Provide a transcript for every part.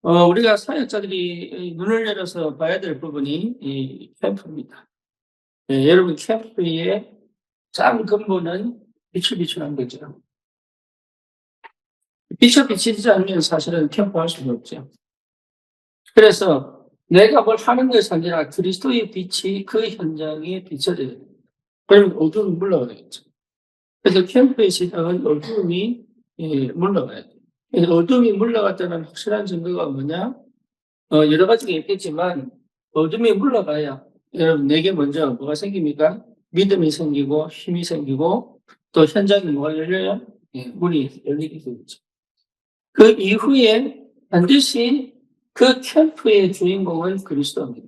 우리가 사역자들이 눈을 열어서 봐야 될 부분이 이 캠프입니다. 여러분 캠프의 짱 근본은 빛을 비추는 거죠. 빛을 비치지 않으면 사실은 캠프할 수가 없죠. 그래서 내가 뭘 하는 것이 아니라 그리스도의 빛이 그 현장에 비춰져야 됩니다. 그러면 어두움이 물러가겠죠. 그래서 캠프의 시작은 어두움이 물러가야 돼요. 그래서 어두움이 물러갔다는 확실한 증거가 뭐냐? 여러 가지가 있겠지만 어둠이 물러가야 여러분 내게 먼저 뭐가 생깁니까? 믿음이 생기고 힘이 생기고 또 현장이 뭐가 열려요? 문이 열리게 되겠죠. 그 이후에 반드시 그 캠프의 주인공은 그리스도입니다.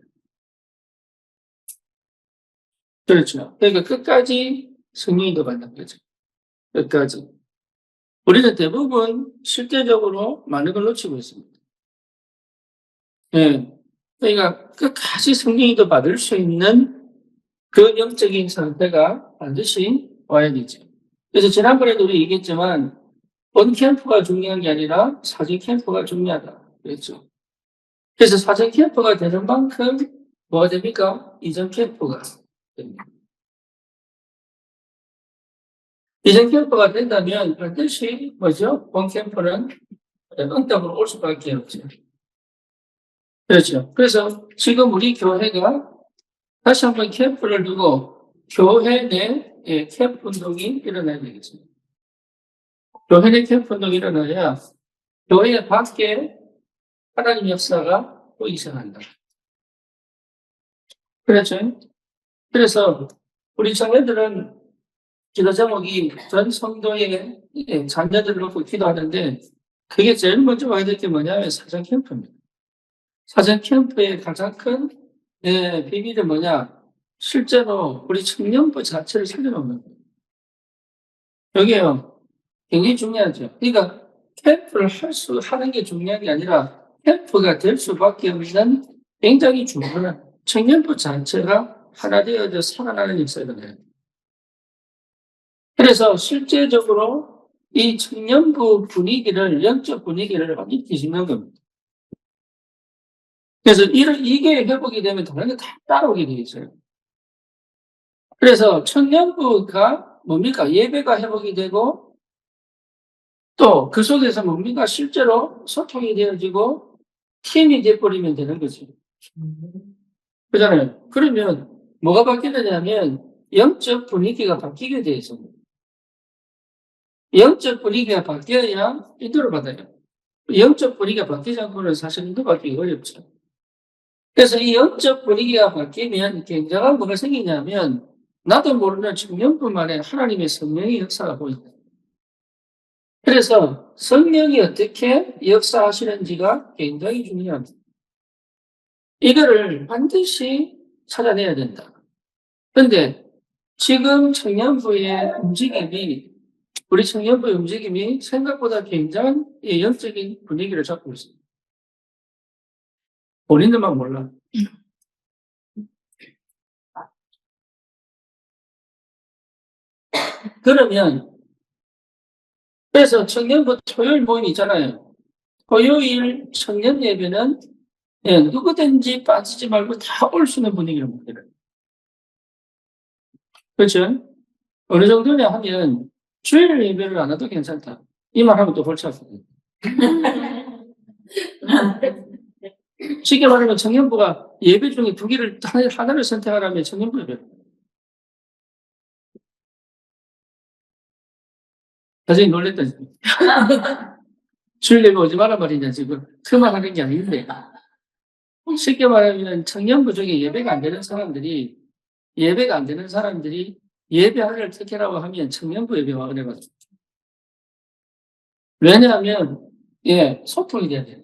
그렇죠. 그러니까 끝까지 승리를 받는 거죠. 끝까지. 우리는 대부분 실제적으로 많은 걸 놓치고 있습니다. 그러니까 끝까지 승리도 받을 수 있는 그 영적인 상태가 반드시 와야 되죠. 그래서 지난번에도 우리 얘기했지만 본 캠프가 중요한 게 아니라 사전 캠프가 중요하다 그랬죠. 그래서 사전 캠프가 되는 만큼 뭐가 됩니까? 이전 캠프가 됩니다. 이전 캠프가 된다면 반드시 뭐죠? 본 캠프는 응답으로 올 수밖에 없죠. 그렇죠. 그래서 지금 우리 교회가 다시 한번 캠프를 두고 교회 내 캠프 운동이 일어나야 되겠습니다. 교회 내 캠프 운동이 일어나야 교회 밖에 하나님 역사가 또 이상한다. 그렇죠. 그래서 우리 청년들은 기도 제목이 전 성도의 자녀들을 놓고 기도하는데 그게 제일 먼저 와야 될 게 뭐냐면 사전 캠프입니다. 사전 캠프의 가장 큰 비밀은 뭐냐? 실제로 우리 청년부 자체를 살려놓는 거예요. 여기에요. 굉장히 중요하죠. 그러니까 캠프를 하는 게 중요한 게 아니라 캠프가 될 수밖에 없는 굉장히 중요한 청년부 자체가 하나 되어져 살아나는 역사가 돼요. 그래서 실제적으로 이 청년부 분위기를, 영적 분위기를 완전히 뒤집는 겁니다. 그래서 이게 회복이 되면 다른 게 다 따라오게 되어 있어요. 그래서 청년부가 뭡니까? 예배가 회복이 되고 또 그 속에서 뭡니까? 실제로 소통이 되어지고 팀이 돼버리면 되는 거죠. 그잖아요. 그러면 뭐가 바뀌느냐면 영적 분위기가 바뀌게 되어 있습니다. 영적 분위기가 바뀌어야 인도를 받아요. 영적 분위기가 바뀌지 않고는 사실 인도받기 어렵죠. 그래서 이 영적 분위기가 바뀌면 굉장한 뭐가 생기냐면 나도 모르는 청년뿐만에 하나님의 성령의 역사가 보인다. 그래서 성령이 어떻게 역사하시는지가 굉장히 중요합니다. 이거를 반드시 찾아내야 된다. 그런데 지금 청년부의 움직임이 우리 청년부의 움직임이 생각보다 굉장한 영적인 분위기를 잡고 있습니다. 본인들만 몰라. 그러면 그래서 청년부 토요일 모임 있잖아요. 토요일 청년 예배는 누구든지 빠지지 말고 다 올 수 있는 분위기를 만들어요. 그렇죠? 어느 정도냐 하면 주일 예배를 안 해도 괜찮다. 이 말하면 또 골치 아프거든요. 쉽게 말하면 청년부가 예배 중에 두 개를 하나를 선택하라면 청년부 예배. 나중에 놀랬다. 주일 예배 오지 마라 말이냐 지금. 그 말 하는 게 아닌데. 쉽게 말하면 청년부 중에 예배가 안 되는 사람들이 예배하를 택해라고 하면 청년부 예배 와그래 봐요. 왜냐하면 소통이 돼야 돼요.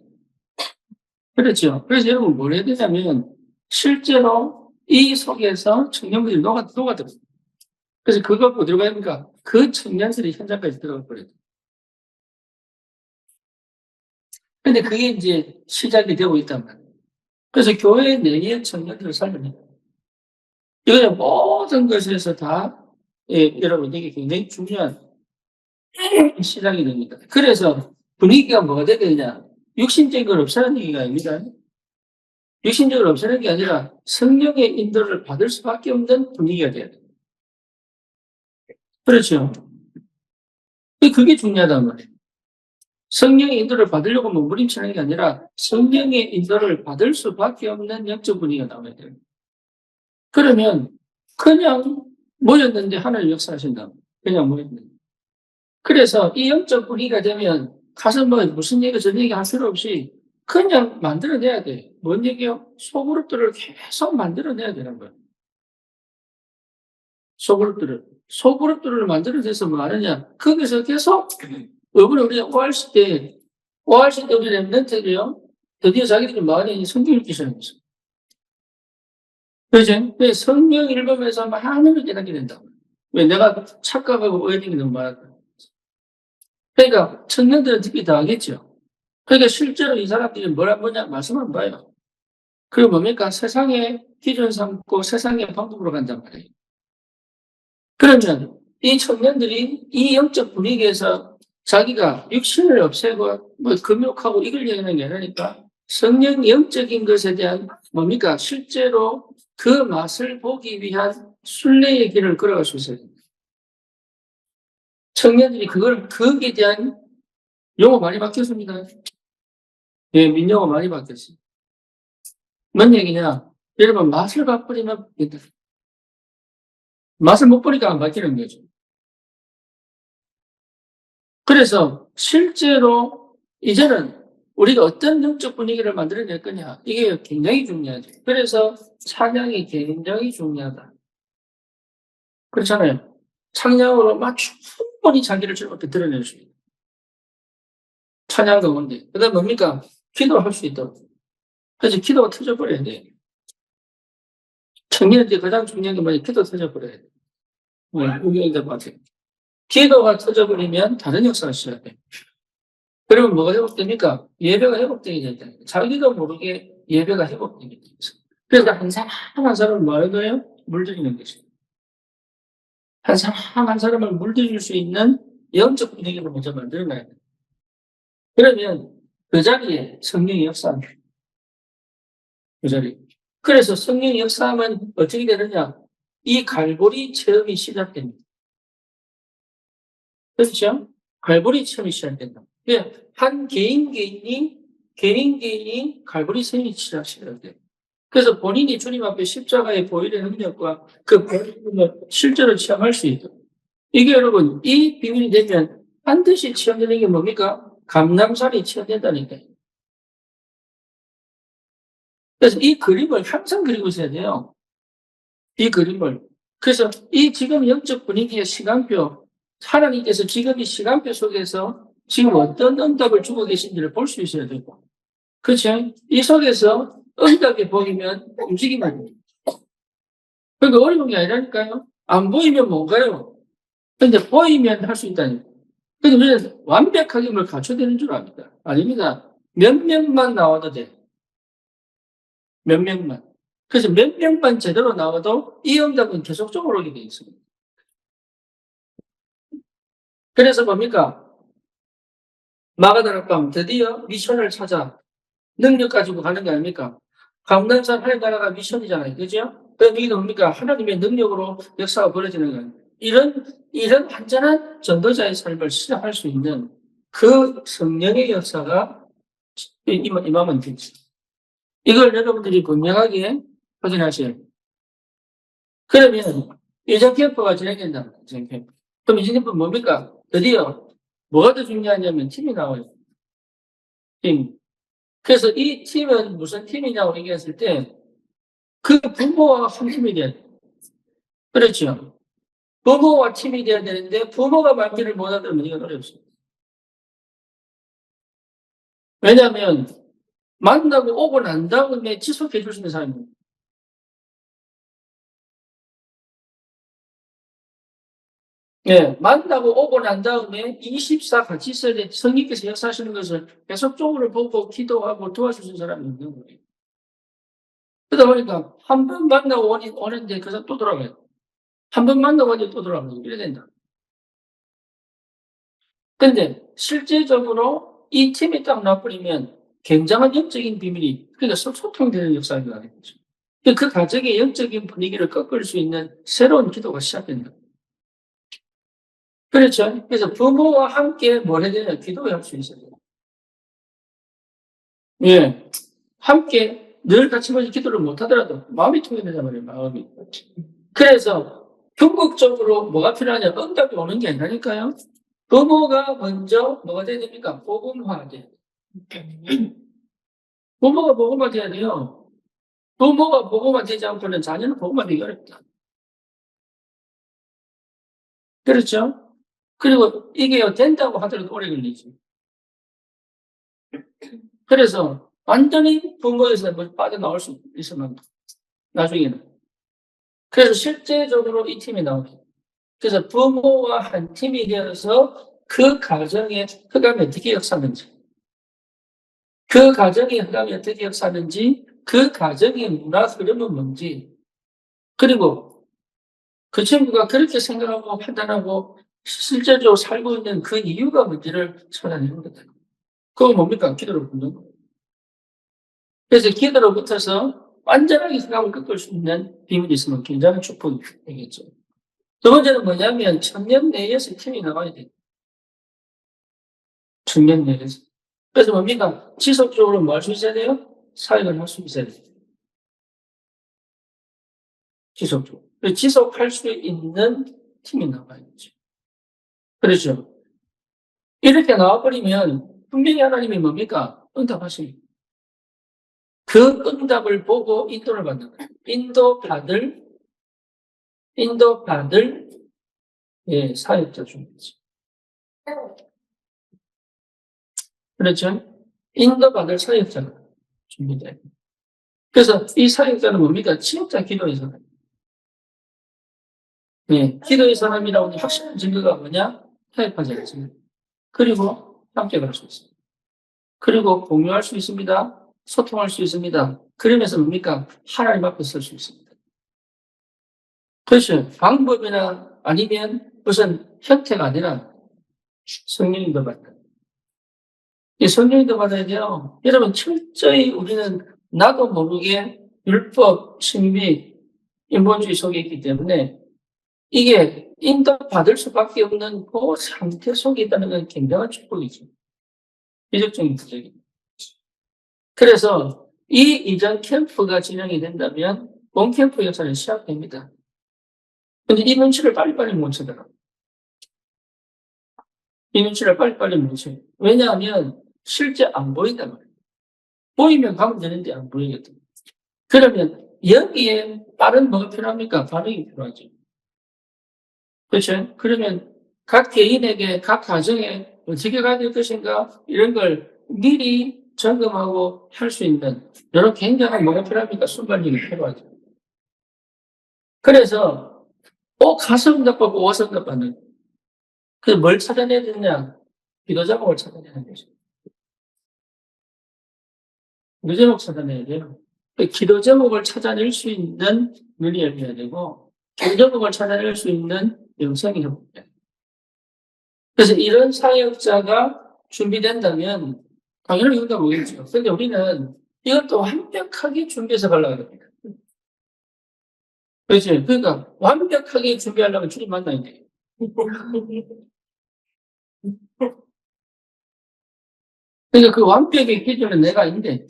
그렇죠. 그래서 여러분 뭘 해야 되냐면 실제로 이 속에서 청년들이 녹아들어요. 그래서 그거 갖고 들어가니까 그 청년들이 현장까지 들어가 버려요. 근데 그게 이제 시작이 되고 있단 말이에요. 그래서 교회 내의 청년들을 살려내요. 이거는 모든 것에서 다 여러분 이게 굉장히 중요한 시작이 됩니다. 그래서 분위기가 뭐가 되겠냐? 육신적인 걸 없애는 얘기가 아닙니다. 육신적으로 없애는 게 아니라 성령의 인도를 받을 수밖에 없는 분위기가 돼야 돼요. 그렇죠. 그게 중요하단 말이에요. 성령의 인도를 받으려고 몸부림치는 게 아니라 성령의 인도를 받을 수밖에 없는 영적 분위기가 나와야 돼요. 그러면 그냥 모였는데 하나님 역사하신다. 그냥 모였는데. 그래서 이 영적 분위기가 되면 가서 뭐 무슨 얘기 전 얘기 할 필요 없이 그냥 만들어내야 돼. 뭔 얘기요? 소그룹들을 계속 만들어내야 되는 거예요. 소그룹들을 만들어내서 뭐 하느냐? 거기서 계속 이번에 우리가 ORC 때 우리 랩런트들이요. 드디어 자기들이 마을에 성경 읽기 시작했어. 그죠? 왜 성경 읽으면서 하나님을 깨닫게 된다고. 왜 내가 착각하고 오해된 게 너무 많았다. 그러니까 청년들은 특히 더 하겠죠. 그러니까 실제로 이 사람들이 뭐냐 말씀 안 봐요. 그리고 뭡니까? 세상의 기준 삼고 세상의 방법으로 간단 말이에요. 그러면 이 청년들이 이 영적 분위기에서 자기가 육신을 없애고 뭐 금욕하고 이걸 얘기하는 게 아니니까 성령 영적인 것에 대한 뭡니까? 실제로 그 맛을 보기 위한 순례의 길을 걸어갈 수 있어야 됩니다. 청년들이 거기에 대한 용어 많이 바뀌었습니다. 예, 민영어 많이 바뀌었어요. 뭔 얘기냐? 여러분, 맛을 바꾸려면 맛을 못 보니까 안 바뀌는 거죠. 그래서 실제로 이제는 우리가 어떤 영적 분위기를 만들어낼 거냐, 이게 굉장히 중요하죠. 그래서 찬양이 굉장히 중요하다. 그렇잖아요. 찬양으로 충분히 자기를 즐겁게 드러낼 수 있다. 찬양 가운데. 그 다음 뭡니까? 기도할 수 있도록. 그래서 기도가 터져버려야 돼. 청년한테 가장 중요한 게 뭐냐? 기도 터져버려야 돼. 우리한테 맞아요. 기도가 터져버리면 다른 역사가 시작돼. 그러면 뭐가 회복됩니까? 예배가 회복되게 된다. 자기도 모르게 예배가 회복되게 됩니다. 그래서 한 사람 한 사람을 뭐 하는 거예요? 물들이는 것이죠. 한 사람 한 사람을 물들일 수 있는 영적 분위기를 먼저 만들어놔야 돼요. 그러면 그 자리에 성령의 역사합니다. 그 자리. 그래서 성령의 역사하면 어떻게 되느냐? 이 갈보리 체험이 시작됩니다. 그렇죠? 갈보리 체험이 시작된다. 한 개인이 갈보리 체험이 시작돼요. 그래서 본인이 주님 앞에 십자가의 보혈의 능력과 그 보혈을 실제로 체험할 수 있도록. 이게 여러분, 이 비밀이 되면 반드시 체험되는 게 뭡니까? 감남살이 체험된다니까요. 그래서 이 그림을 항상 그리고 있어야 돼요. 이 그림을. 그래서 이 지금 영적 분위기의 시간표, 하나님께서 지금 이 시간표 속에서 지금 어떤 응답을 주고 계신지를 볼 수 있어야 되고. 그렇죠? 이 속에서 응답이 보이면 움직이면 됩니다. 그러니까 어려운 게 아니라니까요. 안 보이면 뭔가요? 근데 보이면 할 수 있다니까. 근데 우리는 완벽하게 뭘 갖춰야 되는 줄 압니다. 아닙니다. 몇 명만 나와도 돼. 몇 명만. 그래서 몇 명만 제대로 나와도 이 응답은 계속적으로 오게 돼 있습니다. 그래서 뭡니까? 마가다락방 드디어 미션을 찾아 능력 가지고 가는 게 아닙니까? 감난산 하나님 나라가 미션이잖아요. 그죠? 그럼 이게 뭡니까? 하나님의 능력으로 역사가 벌어지는 거예요. 이런 완전한 전도자의 삶을 시작할 수 있는 그 성령의 역사가 임하면 되죠. 이걸 여러분들이 분명하게 확인하셔야 돼요. 그러면 예전 캠프가 진행된다. 예전 캠프. 그럼 예전 캠프 뭡니까? 드디어 뭐가 더 중요하냐면 팀이 나와요. 팀. 그래서 이 팀은 무슨 팀이냐고 얘기했을 때 그 부모와 한 팀이 돼야 돼요. 그렇죠. 부모와 팀이 돼야 되는데 부모가 말귀를 못 알아들으면 이건 어렵습니다. 왜냐하면 만나고 오고 난 다음에 지속해 줄 수 있는 사람입니다. 예, 만나고 오고 난 다음에 24 같이 있어야 돼. 성령께서 역사하시는 것을 계속적으로 보고 기도하고 도와줄 수 있는 사람이 있는 거예요. 그러다 보니까 한 번 만나고 오는데 그 사람 또 돌아가요. 한 번 만나고 오는데 또 돌아가요. 이래 된다. 근데 실제적으로 이 팀이 딱 나버리면 굉장한 영적인 비밀이, 그러니까 소통되는 역사가 일어나는 거죠. 그 가정의 영적인 분위기를 꺾을 수 있는 새로운 기도가 시작된다. 그렇죠. 그래서 부모와 함께 뭘 해야 되냐? 기도할 수 있어야 돼요. 예. 함께 늘 같이 모여서 기도를 못 하더라도 마음이 통해야 말이에요, 마음이. 그래서 궁극적으로 뭐가 필요하냐? 응답이 오는 게 아니라니까요. 부모가 먼저 뭐가 돼야 됩니까? 복음화 돼야 돼요. 부모가 복음화 돼야 돼요. 부모가 복음화 되지 않고는 자녀는 복음화 되기 어렵다. 그렇죠? 그리고 이게 된다고 하더라도 오래 걸리지. 그래서 완전히 부모에서 빠져나올 수 있으면 나중에는. 그래서 실제적으로 이 팀이 나옵니다. 그래서 부모와 한 팀이 되어서 그 가정의 흑암이 어떻게 역사하는지, 그 가정의 흑암이 어떻게 역사하는지, 그 가정의 문화 흐름은 뭔지, 그리고 그 친구가 그렇게 생각하고 판단하고 실제적으로 살고 있는 그 이유가 뭔지를 찾아내는 거다. 그건 뭡니까? 기도를 붙는 거예요. 그래서 기도로 붙어서 완전하게 흑암을 꺾을 수 있는 비밀이 있으면 굉장히 축복이 되겠죠. 두 번째는 뭐냐면 청년 내에서 팀이 나와야 돼요. 청년 내에서. 그래서 뭡니까? 지속적으로 뭐 할 수 있어야 돼요? 사역을 할 수 있어야 돼요. 지속적으로. 지속할 수 있는 팀이 나와야죠. 그렇죠. 이렇게 나와버리면 분명히 하나님이 뭡니까? 응답하십니다. 그 응답을 보고 인도를 받는 거예요. 인도받을 예, 사역자 중이죠. 그렇죠? 인도받을 사역자가 준비돼요. 그래서 이 사역자는 뭡니까? 진짜 기도의 사람. 네, 기도의 사람이라고 확실한 증거가 뭐냐? 타협하지 않습니다. 그리고 함께 갈 수 있습니다. 그리고 공유할 수 있습니다. 소통할 수 있습니다. 그러면서 뭡니까? 하나님 앞에 설 수 있습니다. 그렇죠. 방법이나 아니면 무슨 형태가 아니라 성령님도 받는. 이 성령님도 받아야 돼요. 여러분, 철저히 우리는 나도 모르게 율법, 신비, 인본주의 속에 있기 때문에 이게 인도받을 수밖에 없는 그 상태 속에 있다는 건 굉장한 축복이죠. 기적적인 부적입니다. 그래서 이 이전 캠프가 진행이 된다면 본 캠프 역사는 시작됩니다. 근데 이 눈치를 빨리빨리 못 채더라고요. 이 눈치를 빨리빨리 못 채요. 왜냐하면 실제 안 보인단 말이에요. 보이면 가면 되는데 안 보이거든요. 그러면 여기에 빠른 뭐가 필요합니까? 반응이 필요하죠. 그렇죠? 그러면 각 개인에게, 각 가정에 어떻게 가야 될 것인가? 이런 걸 미리 점검하고 할 수 있는 이런 굉장한 뭐가 필요합니까? 순발력이 필요하죠. 그래서 꼭 가서 응답받고 와서 응답받는. 그 뭘 찾아내야 되느냐? 기도 제목을 찾아내는 거죠. 기도 제목 찾아내야 돼요. 그 기도 제목을 찾아낼 수 있는 눈이 열려야 되고, 기도 제목을 찾아낼 수 있는 영성이 회복돼야 돼요. 그래서 이런 사역자가 준비된다면 당연히 응답 오겠죠. 그런데 우리는 이것도 완벽하게 준비해서 가려고 합니다. 그렇지? 그러니까 완벽하게 준비하려면 주님 만나야 돼요. 그러니까 그 완벽의 기준은 내가 있는데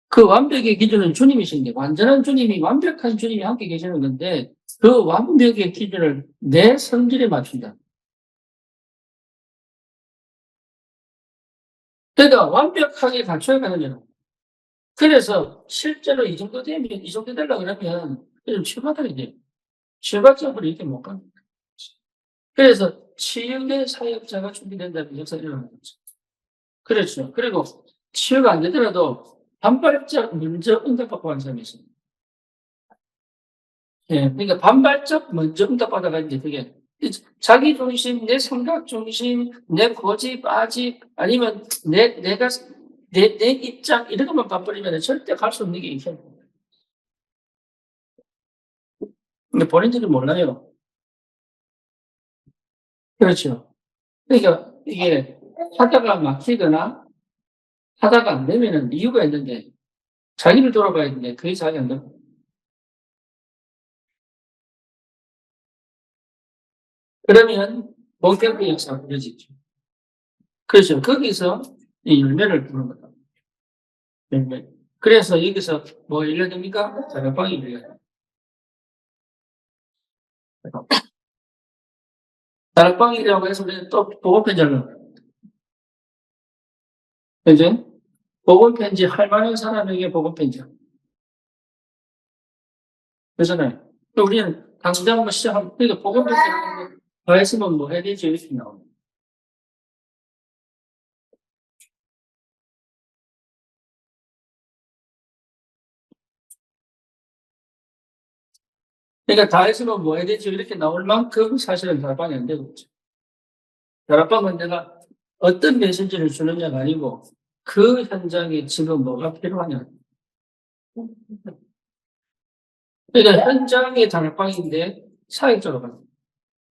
그 완벽의 기준은 주님이신데 완전한 주님이 완벽한 주님이 함께 계시는 건데 그 완벽의 기준을 내 성질에 맞춘다. 그러니까 완벽하게 갖춰야 가는 거예요. 그래서 실제로 이 정도 되면 이 정도 되려고 그러면 좀 치유받아야 돼요. 치유받자고 이렇게 못 갑니다. 그래서 치유의 사역자가 준비된다면 역사가 일어나는 거죠. 그렇죠. 그리고 치유가 안 되더라도 반발적 먼저 응답받고 하는 사람이 있습니다. 예, 그러니까 반발적 먼저 응답받아가는데 그게 자기 중심, 내 생각 중심, 내 고집, 아집, 아니면 내가 내 입장 이런 것만 바버리면 절대 갈 수 없는 게 있어요. 근데 본인들이 몰라요. 그렇죠. 그러니까 이게 하다가 막히거나 하다가 안 되면은 이유가 있는데 자기를 돌아봐야 되는데 그게 잘 안 되고. 그러면 본격적인 역사가 벌어지죠. 그래서 거기서 이 열매를 부는 거다. 열매. 그래서 여기서 뭐 열려야 됩니까? 다락방이 열려요. 다락방이라고 해서 우리는 또 보건편지를 넣어요. 그죠? 보건편지 할 만한 사람에게 보건편지야. 그렇잖아요. 우리는 당장 뭐 시작하면, 그러니까 보건편지 하는 거, 더 했으면 뭐 해야 되지? 이렇게 나옵니다. 그러니까 다 했으면 뭐 해야 되지? 이렇게 나올 만큼 사실은 다락방이 안 되고 있죠. 다락방은 내가 어떤 메시지를 주느냐가 아니고 그 현장에 지금 뭐가 필요하냐. 그러니까 현장이 다락방인데 사역자가 가는 거야.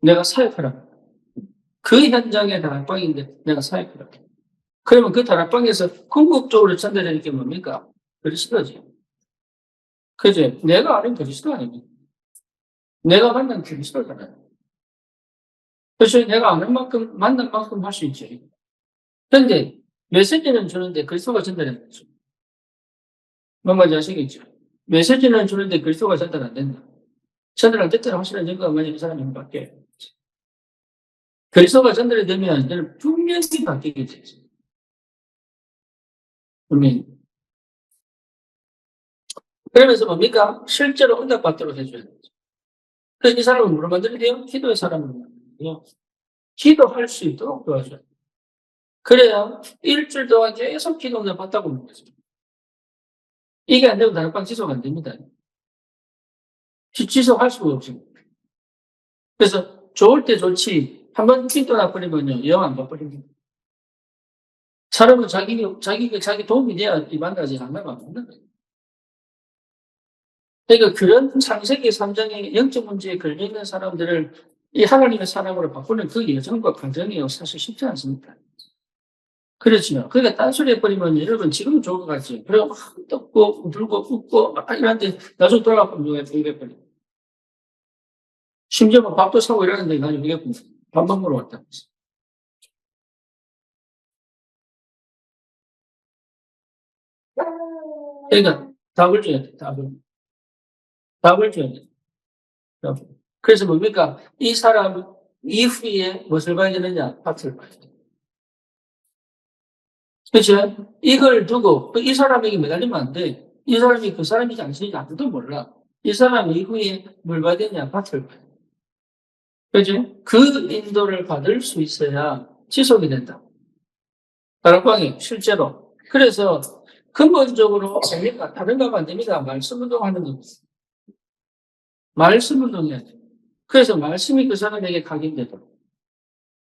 내가 사역하라. 그 현장에 다락방인데 내가 사역하라. 그러면 그 다락방에서 궁극적으로 전달되는 게 뭡니까? 그리스도지. 그죠? 내가 아는 그리스도 아닙니까? 내가 만난 그리스도잖아요. 그래서 내가 아는 만큼, 만난 만큼 할 수 있지. 그런데 메시지는 주는데 그리스도가 전달되는 거죠. 뭔 말인지 아시겠죠? 메시지는 주는데 그리스도가 전달 안 된다. 전달을 뜻대로 하시는 증거가 만약 이 사람이 바뀌어요. 그리스도가 전달이 되면 저는 분명히 바뀌게 되죠. 분명히. 그러면서 뭡니까? 실제로 응답받도록 해줘야 되죠. 그래서 이 사람은 뭐로 만들어야 돼요? 기도의 사람으로 만들어야 돼요. 기도할 수 있도록 도와줘요. 그래야 일주일 동안 계속 기도 응답받다고 보는 거죠. 이게 안 되면 다락방 지속 안 됩니다. 지속할 수가 없습니다. 그래서 좋을 때 좋지. 한번 기도 나버리면요, 영 안 바버립니다. 사람은 자기 도움이 돼야 만나지 않나가 안 만나는 거예요. 그러니까 그런 창세기 3장의 영적 문제에 걸려있는 사람들을 이 하나님의 사람으로 바꾸는 그 예정과 과정이 사실 쉽지 않습니다. 그렇죠. 그러니까 딴소리 해버리면 여러분 지금은 좋은 것 같죠. 그리고 막 떴고, 울고, 웃고, 막 이러는데 나중에 돌아가면 누가 이래버려. 심지어 뭐 밥도 사고 이러는데 나중에 이게 밥만 먹으러 왔다. 그러니까 답을 줘야 돼, 답을. 답을 줘야 돼. 답을. 그래서 뭡니까? 이 사람 이후에 무엇을 봐야 되느냐? 밭을 봐야 돼. 그렇죠? 이걸 두고 이 사람에게 매달리면 안 돼. 이 사람이 그 사람인지 아닌지 아무도 몰라. 이 사람 이후에 뭘 봐야 되냐? 밭을 봐야 돼. 그죠? 그 인도를 받을 수 있어야 지속이 된다. 다락방이 실제로. 그래서 근본적으로 뭡니까? 다른 거면 안 됩니다. 말씀 운동하는 겁니다. 말씀 운동해야 돼. 그래서 말씀이 그 사람에게 각인되도록.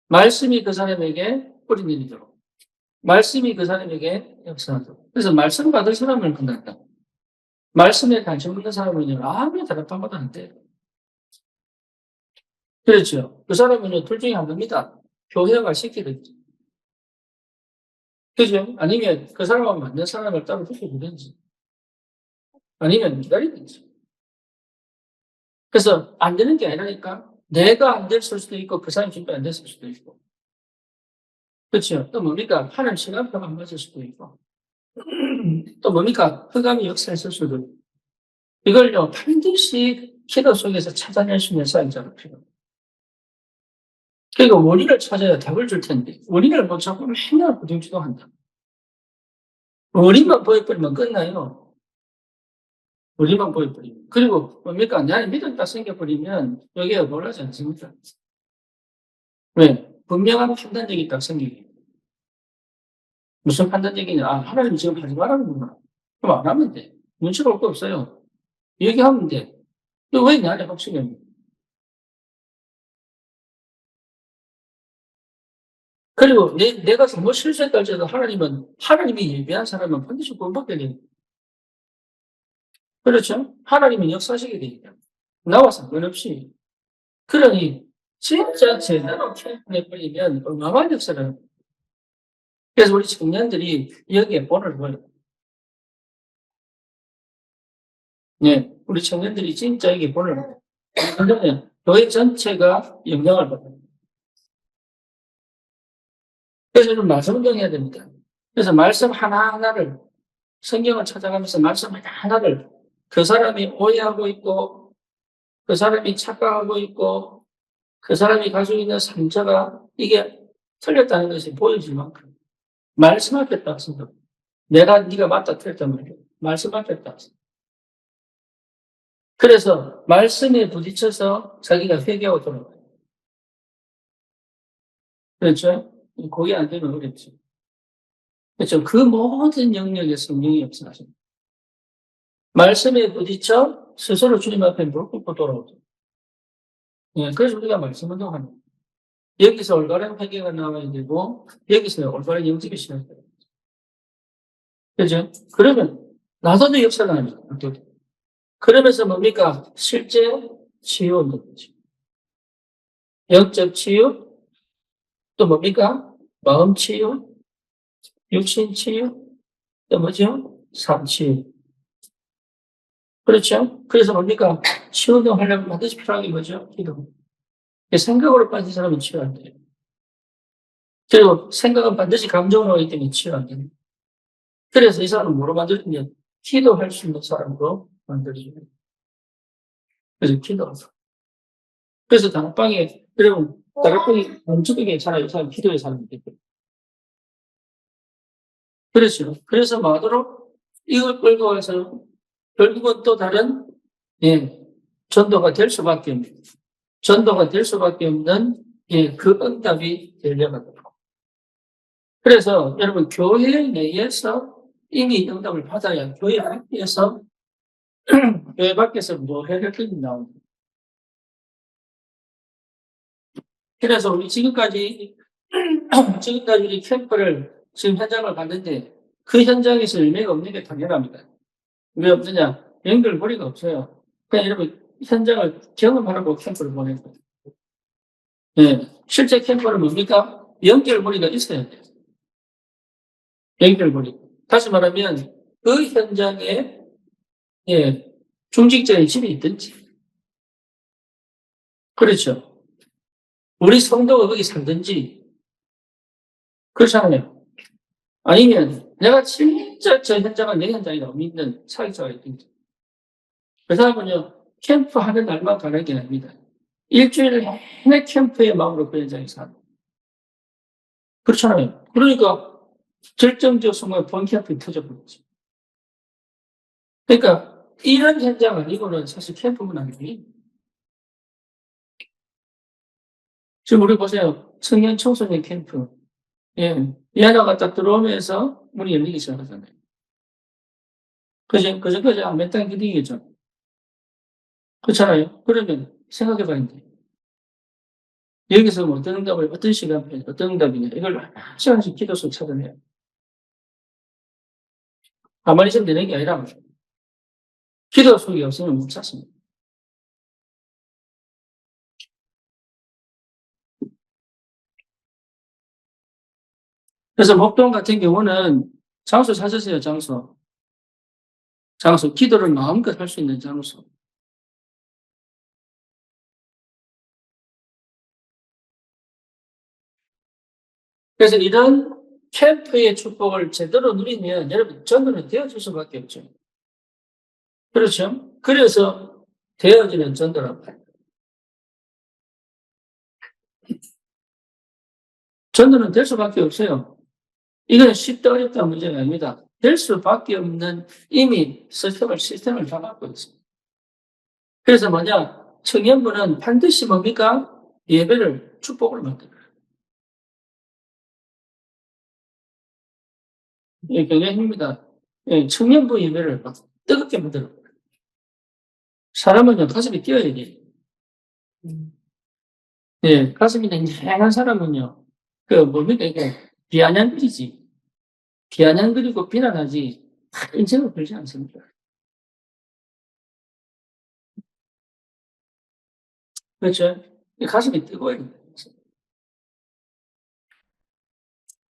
말씀이 그 사람에게 뿌리 내리도록. 말씀이 그 사람에게 역사하도록. 그래서 말씀 받을 사람을 끝났다. 말씀에 관심 없는 사람은요, 아무리 다락방보다 안 돼. 그렇죠. 그 사람은요, 둘 중에 한 겁니다. 교회가 시키든지. 그죠? 아니면 그 사람하고 맞는 사람을 따로 붙여주든지. 아니면 기다리든지. 그래서 안 되는 게 아니라니까. 내가 안 됐을 수도 있고, 그 사람이 진짜 안 됐을 수도 있고. 그렇죠. 또 뭡니까? 하는 시간표가 안 맞을 수도 있고. 또 뭡니까? 흑암이 역사했을 수도 있고. 이걸요, 반드시 기도 속에서 찾아낼 수 있는 사역자가 필요합니다. 그러니까 원인을 찾아야 답을 줄 텐데, 원인을 못 찾고 맨날 부정지도한다. 원인만 보여버리면 끝나요. 원인만 보여버리면. 그리고 뭡니까? 나의 믿음 딱 생겨버리면 여기에 놀라지 않습니까? 왜? 분명한 판단력이 딱 생기게. 무슨 판단력이냐? 아, 하나님 지금 하지 말라는구나. 그럼 안 하면 돼. 눈치 볼 거 없어요. 얘기하면 돼. 왜 나한테 확신이 없냐? 그리고 내가 잘못 실수했다 할지라도 하나님이 예비한 사람은 반드시 구원받게 돼요. 그렇죠? 하나님이 역사하시게 되니까. 나와 상관없이. 그러니, 진짜 제대로 캐릭터에 걸리면 어마어마한 역사를 그래서 우리 청년들이 여기에 본을 보여요. 네, 우리 청년들이 진짜 여기에 본을 보여요. 그러면 교회 전체가 영향을 받아요. 그래서 좀 말씀 운동해야 됩니다. 그래서 말씀 하나하나를, 성경을 찾아가면서 말씀 하나하나를 그 사람이 오해하고 있고, 그 사람이 착각하고 있고, 그 사람이 가지고 있는 상처가 이게 틀렸다는 것이 보여질 만큼 말씀 앞에 딱 쓴다. 내가 네가 맞다 틀렸단 말이야. 말씀 앞에 딱 쓴다. 그래서 말씀에 부딪혀서 자기가 회개하고 돌아가요. 그렇죠? 그게 안 되면 어렵죠. 그렇죠? 그 모든 영역에 성령이 역사하십니다. 말씀에 부딪혀 스스로 주님 앞에 무릎 꿇고 돌아오죠. 예, 그래서 우리가 말씀 운동하는 거예요. 여기서 올바른 회개가 나와야 되고, 여기서 올바른 영집이 시작돼야 돼요. 그죠? 그러면, 나서도 역사가 아니죠. 그러면서 뭡니까? 실제 치유는 거죠. 영적 치유, 또 뭡니까? 마음 치유, 육신 치유, 또 뭐죠? 삶 치유. 그렇죠? 그래서 뭡니까? 치유도 하려면 반드시 필요한 게 뭐죠? 기도. 생각으로 빠진 사람은 치유 안 돼요. 그리고 생각은 반드시 감정으로 하기 때문에 치유 안 됩니다. 그래서 이 사람은 뭐로 만들어주냐? 기도할 수 있는 사람으로 만들어줍니다. 그래서 기도하자. 그래서 다락방에, 여러분, 다락방이 몸쪽이 괜찮아요. 이 사람 기도의 사람이 됐거든요. 그렇죠. 그래서 마도록 이걸 끌고 와서 결국은 또 다른, 예, 전도가 될 수밖에 없는, 전도가 될 수밖에 없는, 예, 그 응답이 되려고 합니다. 그래서 여러분, 교회 내에서 이미 응답을 받아야 교회 밖에서, 교회 밖에서 뭐 해야 될 게 나옵니다. 그래서 우리 지금까지 우리 캠프를 지금 현장을 봤는데 그 현장에서 의미가 없는 게 당연합니다. 왜 없느냐? 연결고리가 없어요. 그냥 여러분 현장을 경험하라고 캠프를 보낸 거예요. 예, 실제 캠프는 뭡니까? 연결고리가 있어야 돼요. 연결고리. 다시 말하면 그 현장에 예, 중직자의 집이 있든지 그렇죠. 우리 성도가 거기 살든지 그렇잖아요. 아니면 내가 진짜 저 현장은 내 현장이라고 믿는 사역자가 있든지 그 사람은요 캠프 하는 날만 가는 게 아닙니다. 일주일 내내 캠프의 마음으로 그 현장에 사는 그렇잖아요. 그러니까 결정적 순간 본캠프가 터져버렸죠. 그러니까 이런 현장 아니고는 사실 캠프는 아니에요. 지금 우리 보세요. 청년 청소년 캠프. 예. 이 하나가 딱 들어오면서 문이 열리기 시작하잖아요. 그저 몇달 기다리겠죠. 그렇잖아요. 그러면 생각해 봐야 돼. 여기서 뭐 어떤 응답을, 어떤 시간에 어떤 응답이냐. 이걸 시간씩 기도 속 찾아내요. 가만히 있으면 되는 게 아니라 기도 속이 없으면 못 찾습니다. 그래서 목동 같은 경우는 장소 찾으세요, 장소. 장소. 기도를 마음껏 할 수 있는 장소. 그래서 이런 캠프의 축복을 제대로 누리면 여러분 전도는 되어질 수밖에 없죠. 그렇죠? 그래서 되어지는 전도라고 해요. 전도는 될 수밖에 없어요. 이건 쉽다 어렵다 문제가 아닙니다. 될 수밖에 없는 이미 시스템을 잡아갖고 있습니다. 그래서 뭐냐? 청년부는 반드시 뭡니까? 예배를 축복을 만들어요. 이게 굉장히 힘입니다. 예, 청년부 예배를 막 뜨겁게 만들어요. 사람은요, 가슴이 뛰어야 돼. 예, 가슴이 냉랭한 사람은요, 뭡니까, 이게, 비아냥거리지. 비아냥거리고 비난하지, 인생을 걸지 않습니다. 그렇죠? 가슴이 뜨거워요.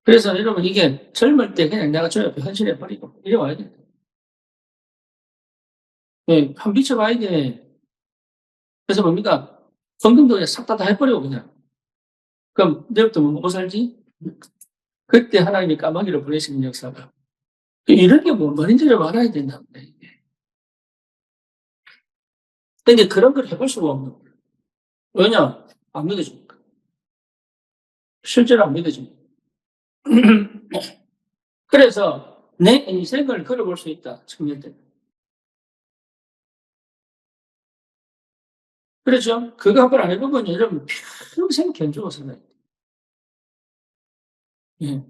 그래서 여러분 이게 젊을 때 그냥 내가 저 옆에 헌신해버리고 이래 와야 돼. 예, 한번 비춰봐야 돼. 그래서 뭡니까? 성금도 그냥 싹 다 해버리고 그냥. 그럼 내일부터 뭐 먹고 살지? 그때 하나님이 까마귀를 보내시는 역사가. 이런 게 뭔 말인지를 알아야 된다는 거예요. 근데 그런 걸 해볼 수가 없는 거예요. 왜냐? 안 믿어주니까. 실제로 안 믿어주니까. 그래서 내 인생을 걸어볼 수 있다. 청년들. 그렇죠? 그거 한번 안 해보면 여러분 평생 견주고 살아요. 예.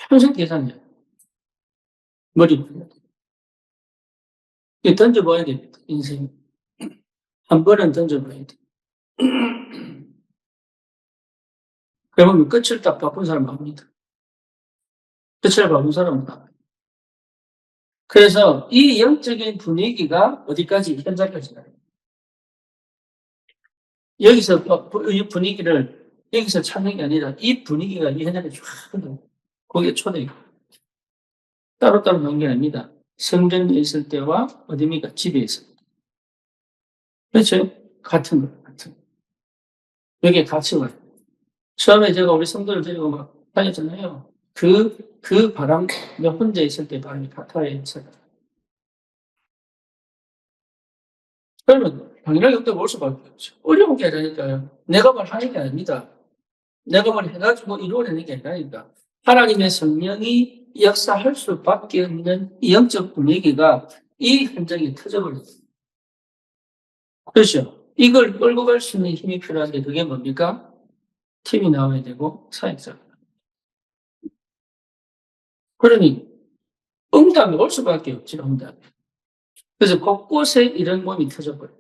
평생 계산해요. 머리 던져봐야 됩니다. 인생. 한 번은 던져봐야 돼. 그러면 끝을 딱 바꾼 사람 압니다. 끝을 바꾼 사람은 압니다. 그래서 이 영적인 분위기가 어디까지 현장까지 가요. 여기서 이 분위기를 여기서 찾는 게 아니라 이 분위기가 이 현장에 쫙 흘러요. 거기에 초대해요. 따로따로 놓은 게 아닙니다. 성전에 있을 때와 어디입니까? 집에 있을 때. 그렇죠? 같은 거, 같은 거. 여기에 같이 와요. 처음에 제가 우리 성도를 데리고 막 다녔잖아요. 그 바람, 몇 혼자 있을 때 바람이 같아야 했어요. 그러면 당연하게 그때 올 수밖에 없죠. 어려운 게 아니라니까요. 내가 뭘 하는 게 아닙니다. 내가 뭘 해가지고 이루어내는 게 아니라니까. 하나님의 성령이 역사할 수밖에 없는 이 영적 분위기가 이 현장에 터져버려요. 그렇죠. 이걸 끌고 갈 수 있는 힘이 필요한데 그게 뭡니까? 팀이 나와야 되고 사역자가. 그러니 응답이 올 수밖에 없지, 응답이. 그래서 곳곳에 이런 몸이 터져버려요.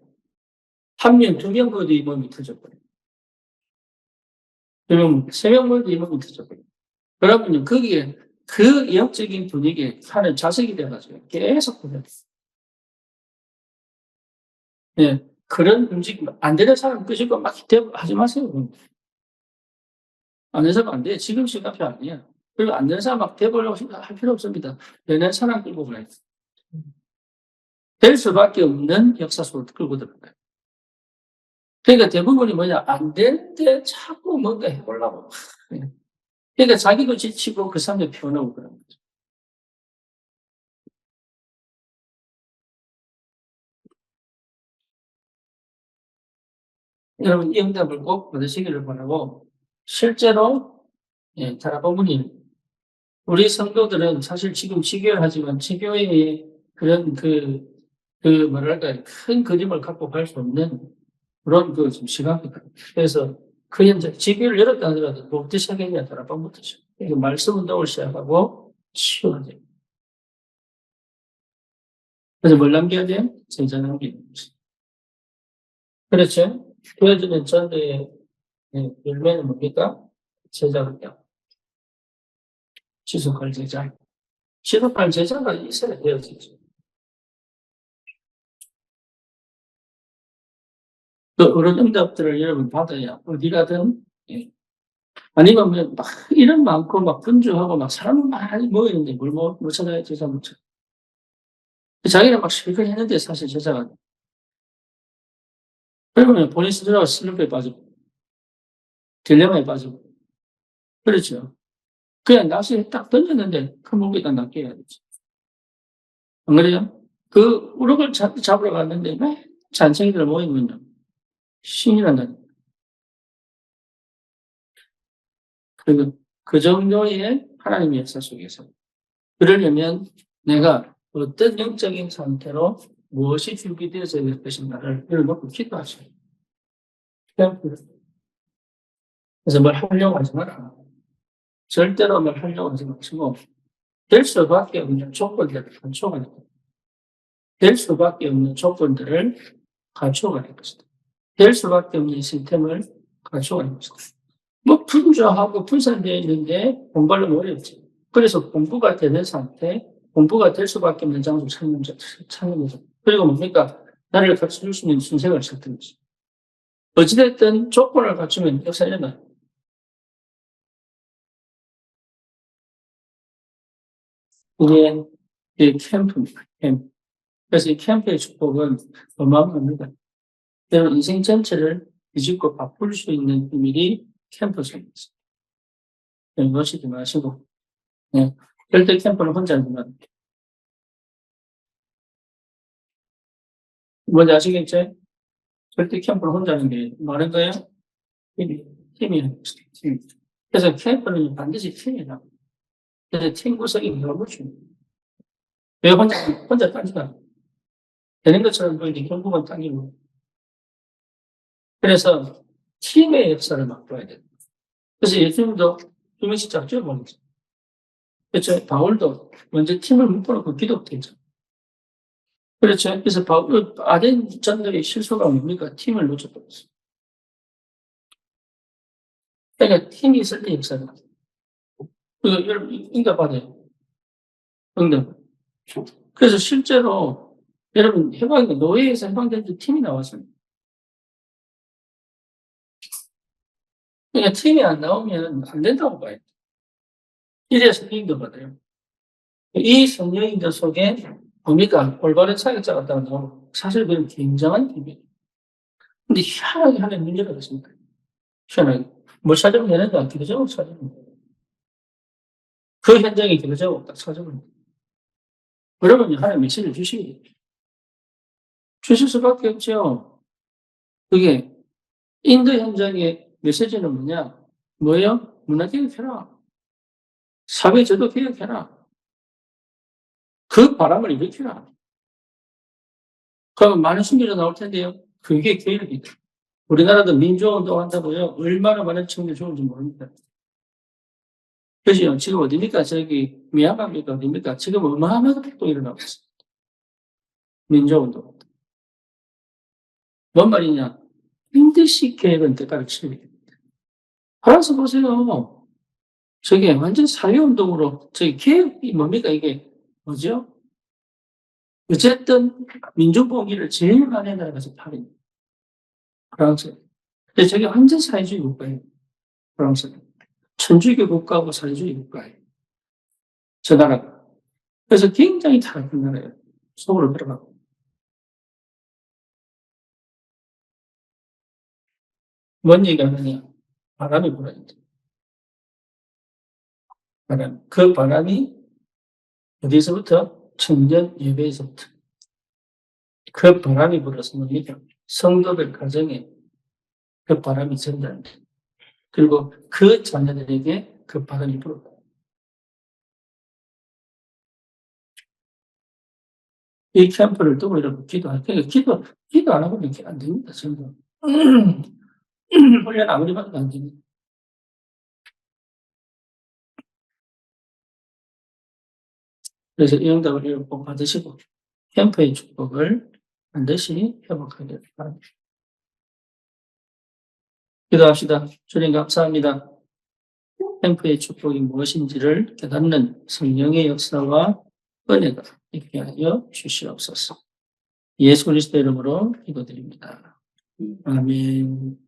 한 명, 두 명 모여도 이 몸이 터져버려요. 두 명, 세 명 모여도 이 몸이 터져버려요. 그러면요, 거기에 그 영적인 분위기에 하는 자석이 돼가지고 계속 보내요. 예, 그런 움직임, 안 되는 사람 끄시고 막 하지 마세요. 안 되는 사람 안 돼. 지금 시간표 아니야. 그리고 안 되는 사람 막 돼보려고 할 필요 없습니다. 되는 사람 끌고 가야 돼. 될 수밖에 없는 역사 속으로 끌고 들어가요. 그러니까 대부분이 뭐냐, 안 될 때 자꾸 뭔가 해보려고. 그러니까 자기도 지치고 그 사람도 피곤하고 그런 거죠. 여러분, 이 응답을 꼭 받으시기를 바라고, 실제로, 예, 다라버무님, 우리 성도들은 사실 지금 지교하지만 지교의 그런 뭐랄까, 큰 그림을 갖고 갈 수 없는 그런 지금 시각이다. 그래서 그 현재 지교를 열었다 하더라도 뭐부터 시작했냐, 다라방부터 시작. 그러니까 말씀 운동을 시작하고 치유가 돼요. 그래서 뭘 남겨야 돼요? 제자 남기는 거죠. 그렇죠? 보여주는 전도의 열매는 뭡니까? 제자군요. 지속할 제자. 지속할 제자가 있어야 되어지죠. 그런 응답들을 여러분 받아야 어디 가든, 예. 아니면 막 이런 많고 막 분주하고 막 사람 많이 모이는데 못 찾아요, 제자 못 찾아. 자기는 막 실컷 했는데 사실 제자가. 그러면 본인 스스로가 슬럼프에 빠지고, 딜레마에 빠지고. 그렇죠. 그냥 낚시에 딱 던졌는데 그 물고기가 낚여야 되지. 안 그래요? 그 우럭을 잡으러 갔는데 왜 잔챙이들 모이면요. 신이 난다니. 그리고 그 정도의 하나님의 역사 속에서. 그러려면 내가 어떤 영적인 상태로 무엇이 준비되어서 될 것인가를 놓고 기도하셔요. 그래서 뭘 하려고 하지 마라. 절대로 뭘 하려고 하지 마시고, 될 수밖에 없는 조건들을 갖춰가야 됩니다. 될 수밖에 없는 조건들을 갖춰가야 것이다. 될 수밖에 없는 시스템을 갖춰가야 것이다. 뭐 분주하고 분산되어 있는데 공부하려면 어렵지. 그래서 공부가 되는 상태, 공부가 될 수밖에 없는 장소를 찾는 거죠. 그리고 뭡니까? 나를 갖춰줄 수 있는 순서를 찾는 거죠. 어찌됐든 조건을 갖추면 역사 일어나요. 이게 이 캠프입니다. 캠프. 그래서 이 캠프의 축복은 어마어마합니다. 여러분 인생 전체를 뒤집고 바꿀 수 있는 비밀이 캠프 속에 있습니다. 놓치지 마시고, 네. 절대 캠프는 혼자 하지만 뭔지 아시겠죠? 절대 캠프는 혼자 하는 게 많은 거예요. 팀이 하는 거죠. 팀. 그래서 캠프는 반드시 팀이다. 그래서 팀 구성이 너무 중요해요. 왜 혼자 따지다 되는 것처럼 보이는데 결국은 따지고. 그래서 팀의 역사를 맛봐야 돼요. 그래서 예수님도 두 명씩 잡죠, 보니까. 그렇죠. 바울도 먼저 팀을 묶어놓고 기도했죠. 그렇죠. 그래서 바울, 아덴 전도의 실수가 뭡니까? 팀을 놓쳐버렸어요. 그러니까 팀이 있을 때 역사를. 그거 여러분, 응답받아요. 응답. 그래서 실제로 여러분 노예에서 해방된 팀이 나왔습니다. 그러니까 팀이 안 나오면 안 된다고 봐요. 이래야 성령인도 받아요. 이 성령인들 속에 뭡니까? 올바른 사역자가 딱 나오고 사실 그건 굉장한 비밀이에요. 근데 희한하게 하는 문제가 있습니다. 희한하게. 뭘 찾으면 되는데 기도적으로 찾으면 돼요. 그 현장에 기도적으로 딱 찾으면 돼요. 그러면 하나님 메시지를 주시게 돼요. 주실 수밖에 없죠. 그게 인도 현장의 메시지는 뭐냐? 뭐예요? 문화개혁해라. 사회제도 개혁해라. 그 바람을 일으키라. 그러면 많은 순교자 나올 텐데요. 그게 개혁이다. 우리나라도 민주운동 한다고요. 얼마나 많은 청년이 좋은지 모릅니다. 그죠? 지금 어디입니까? 저기 미얀마입니까? 어디입니까? 지금 어마어마한 활동이 일어나고 있습니다. 민주운동. 뭔 말이냐? 반드시 계획은 대가를 치르게 됩니다. 프랑스 보세요. 저게 완전 사회운동으로, 저기 개혁이 뭡니까? 이게 뭐죠? 어쨌든 민주봉기를 제일 많이 하는 나라가 파리입니다. 프랑스. 근데 저게 완전 사회주의 국가예요. 프랑스는. 천주교 국가하고 사회주의 국가예요. 저 나라가. 그래서 굉장히 타락한 나라예요. 속으로 들어가고. 뭔 얘기하느냐? 바람이 불어야 돼. 바람. 그 바람이 어디서부터? 청년 예배에서부터. 그 바람이 불어서 뭡니까? 성도들 가정에 그 바람이 전달돼. 그리고 그 자녀들에게 그 바람이 불어요. 이 캠프를 두고 이렇게 기도하니까 기도 안 하고 이렇게 안 됩니다, 전부. 훈련 아무리 받도 안 됩니다. 그래서 이 응답을 꼭 받으시고, 캠프의 축복을 반드시 회복하길 바랍니다. 기도합시다. 주님 감사합니다. 캠프의 축복이 무엇인지를 깨닫는 성령의 역사와 은혜가 있게 하여 주시옵소서. 예수 그리스도 이름으로 기도드립니다. 아멘.